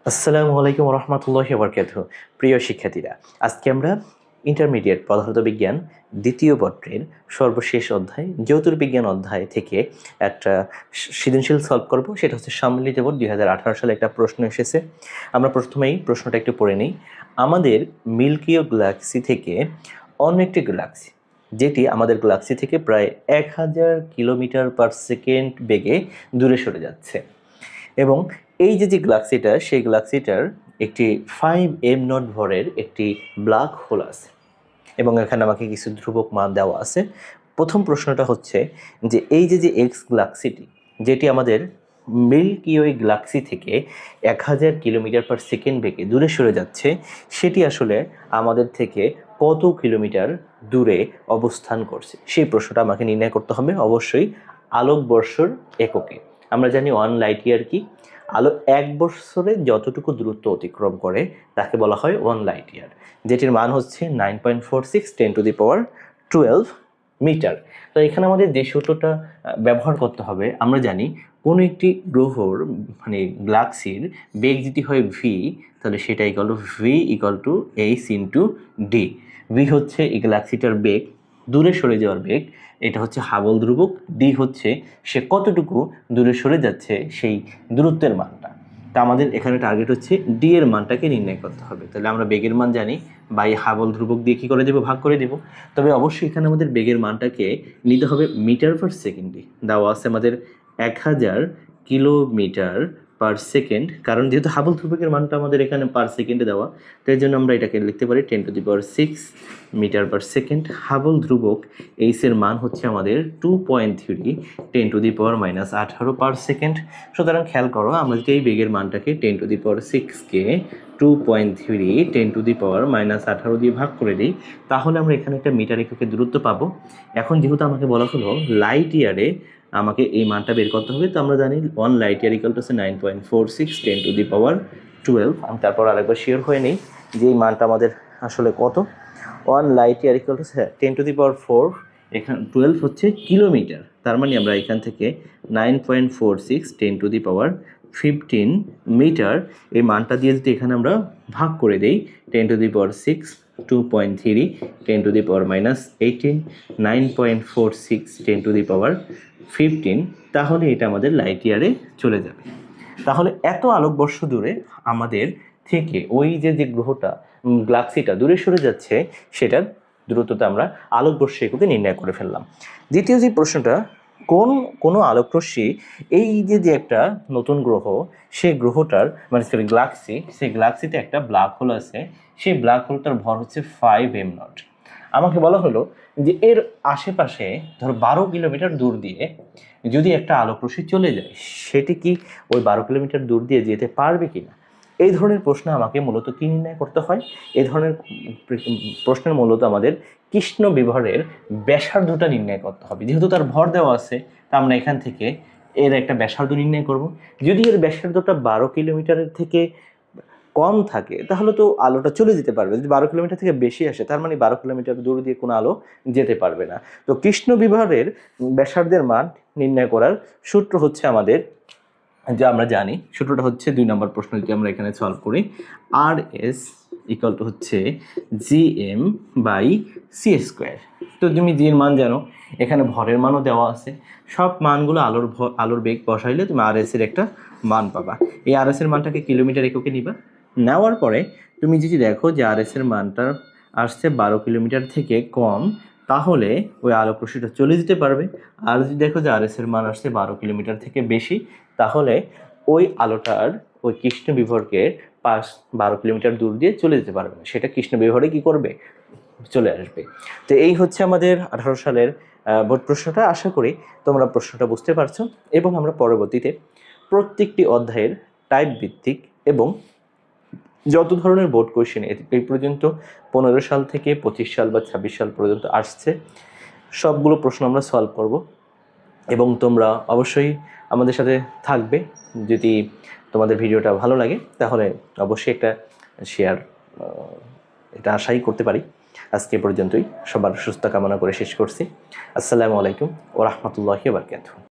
আসসালামু আলাইকুম রহমতুল্লাহি বারাকাতুহু। প্রিয় শিক্ষার্থীরা, আজকে আমরা ইন্টারমিডিয়েট পদার্থবিজ্ঞান দ্বিতীয় পত্রের সর্বশেষ অধ্যায় জ্যোতির্বিজ্ঞান অধ্যায় থেকে একটা সৃজনশীল সলভ করব। সেটা হচ্ছে সম্মিলিত বোর্ড 2018 সালে একটা প্রশ্ন এসেছে। আমরা প্রথমেই প্রশ্নটা একটু পড়ে নিই। আমাদের মিল্কি ওয়ে গ্যালাক্সি থেকে অন্য একটি গ্যালাক্সি, যেটি আমাদের গ্যালাক্সি থেকে প্রায় 1000 কিলোমিটার পার সেকেন্ড বেগে দূরে সরে যাচ্ছে, এবং এই যে গ্যালাক্সিটা, সেই গ্যালাক্সিটার একটি 5m0 ভরের একটি ব্ল্যাক হোল আছে, এবং এখানে আমাকে কিছু ধ্রুবক মান দেওয়া আছে। প্রথম প্রশ্নটা হচ্ছে যে এই যে এক্স গ্যালাক্সিটি, যেটি আমাদের মিল্কি ওয়ে গ্যালাক্সি থেকে 1000 কিলোমিটার পার সেকেন্ড বেগে দূরে সরে যাচ্ছে, সেটি আসলে আমাদের থেকে কত কিলোমিটার দূরে অবস্থান করছে, সেই প্রশ্নটা আমাকে নির্ণয় করতে হবে, অবশ্যই আলোকবর্ষর এককে। আমরা জানি 1 লাইট ইয়ার কি, আলো 1 বৎসরে যতটুকু দূরত্ব অতিক্রম করে তাকে বলা হয় 1 লাইট ইয়ার, যেটির মান হচ্ছে 9.46 10^12 মিটার। তো এখানে আমাদের যে সূত্রটা ব্যবহার করতে হবে, আমরা জানি কোনো একটি গ্রহর মানে গ্যালাক্সির বেগ যদি হয় ভি, তাহলে সেটা equal to V equal to H into D. V হচ্ছে এই গ্যালাক্সিটার বেগ, দূরে সরে যাওয়ার বেগ, এটা হচ্ছে হাবল ধ্রুবক। ডি হচ্ছে সে কতটুকু দূরে সরে যাচ্ছে সেই দূরত্বের মানটা। তা আমাদের এখানে টার্গেট হচ্ছে ডি এর মানটাকে নির্ণয় করতে হবে। তাহলে আমরা বেগের মান জানি, বাই হাবল ধ্রুবক দিয়ে কী করে দেবো, ভাগ করে দেবো। তবে অবশ্যই এখানে আমাদের বেগের মানটাকে নিতে হবে মিটার পার সেকেন্ডে। দেওয়া আছে আমাদের 1000 কিলোমিটার পার সেকেন্ড, কারণ যেহেতু হাবল ধ্রুবকের মানটা আমাদের এখানে পার সেকেন্ডে দেওয়া, তাই জন্য আমরা এটাকে লিখতে পারি 10^6 মিটার পার সেকেন্ড। হাবল ধ্রুবক এইচের মান হচ্ছে আমাদের 2.3 10^-18 পার সেকেন্ড। সুতরাং খেয়াল করো, আমরা যদি এই বেগের মানটাকে 10^6কে 2.3 10^-18 দিয়ে ভাগ করে দিই, তাহলে আমরা এখানে একটা মিটার এককে দূরত্ব পাবো। এখন যেহেতু আমাকে বলা হলো লাইট ইয়ারে আমাকে এই মানটা বের করতে হবে, তো আমরা জানি 1 লাইট ইয়ার ইকুয়াল টু 9.46 10^12। আমি তারপর আরেকবার শিওর হয়ে নিই যে এই মানটা আমাদের আসলে কত। 1 লাইট ইয়ার ইকুয়াল টু 10^4, এখানে 12 হচ্ছে কিলোমিটার, তার মানে আমরা এখান থেকে 9.46 10^15 মিটার এই মানটা দিয়ে যদি এখানে আমরা ভাগ করে দেই, 10^6 2.3 10^-18 9.46 10^15, তাহলে এটা আমাদের লাইট ইয়ারে চলে যাবে। তাহলে এত আলোকবর্ষ দূরে আমাদের থেকে ওই যে গ্রহটা গ্যালাক্সিটা দূরে সরে যাচ্ছে, সেটার দূরত্বটা আমরা আলোকবর্ষ এককে নির্ণয় করে ফেললাম। দ্বিতীয় যে প্রশ্নটা, কোনো আলোকরশ্মি এই যে একটা নতুন গ্রহ, সেই গ্রহটার মানে গ্যালাক্সি, সেই গ্যালাক্সিতে একটা ব্ল্যাক হোল আছে, সেই ব্ল্যাক হোলটার ভর হচ্ছে 5m0। আমাকে বলা হলো যে এর আশেপাশে ধরো 12 কিলোমিটার দূর দিয়ে যদি একটা আলোকরশ্মি চলে যায়, সেটি কি ওই 12 কিলোমিটার দূর দিয়ে যেতে পারবে কিনা, এই ধরনের প্রশ্ন আমাকে মূলত কী নির্ণয় করতে হয়। এই ধরনের প্রশ্নের মূলত আমাদের কৃষ্ণ বিভরের ব্যাসার্ধটা নির্ণয় করতে হবে। যেহেতু তার ভর দেওয়া আছে, তা আমরা এখান থেকে এর একটা ব্যাসার্ধ নির্ণয় করব। যদি এর ব্যাসার্ধটা 12 কিলোমিটারের থেকে কম থাকে, তাহলে তো আলোটা চলে যেতে পারবে। যদি 12 কিলোমিটার থেকে বেশি আসে, তার মানে 12 কিলোমিটার দূর দিয়ে কোনো আলো যেতে পারবে না। তো কৃষ্ণ বিভরের ব্যাসার্ধের মান নির্ণয় করার সূত্র হচ্ছে আমাদের, যা আমরা জানি, সূত্রটা হচ্ছে 2 নম্বর প্রশ্ন যদি আমরা এখানে সলভ করি, আর এস ইকুয়াল টু হচ্ছে gm/c²। তো তুমি জি এর মান জানো, এখানে ভরের মানও দেওয়া আছে, সব মানগুলো আলোর বেগ বসাইলে তুমি আর এস এর একটা মান পাবা। এই আর এস এর মানটাকে কিলোমিটার এককে নিবা। নেওয়ার পরে তুমি যদি দেখো যে আর এস এর মানটা আসছে 12 কিলোমিটার থেকে কম, তাহলে ওই আলোকরশ্মিটা চলে যেতে পারবে। আর যদি দেখো যে আর এস এর মান আসছে 12 কিলোমিটার থেকে বেশি, তাহলে ওই আলোটার ওই কৃষ্ণ বিভরকে 12 কিলোমিটার দূর দিয়ে চলে যেতে পারবে না, সেটা কৃষ্ণ বিভরে কি করবে, চলে আসবে। তো এই হচ্ছে আমাদের 18 সালের বোর্ড প্রশ্নটা। আশা করি তোমরা প্রশ্নটা বুঝতে পারছো, এবং আমরা পরবর্তীতে প্রত্যেকটি অধ্যায়ের টাইপ ভিত্তিক এবং যত ধরনের বোর্ড কোয়েশ্চেন এই পর্যন্ত 15 সাল থেকে 25 সাল বা 26 সাল পর্যন্ত আসছে, সবগুলো প্রশ্ন আমরা সলভ করব, এবং তোমরা অবশ্যই আমাদের সাথে থাকবে। যদি তোমাদের ভিডিওটা ভালো লাগে, তাহলে অবশ্যই একটা শেয়ার, এটা আশাই করতে পারি। আজকে পর্যন্তই, সবার সুস্থ কামনা করে শেষ করছি। আসসালামু আলাইকুম ওয়া রাহমাতুল্লাহি ওয়া বারাকাতুহু।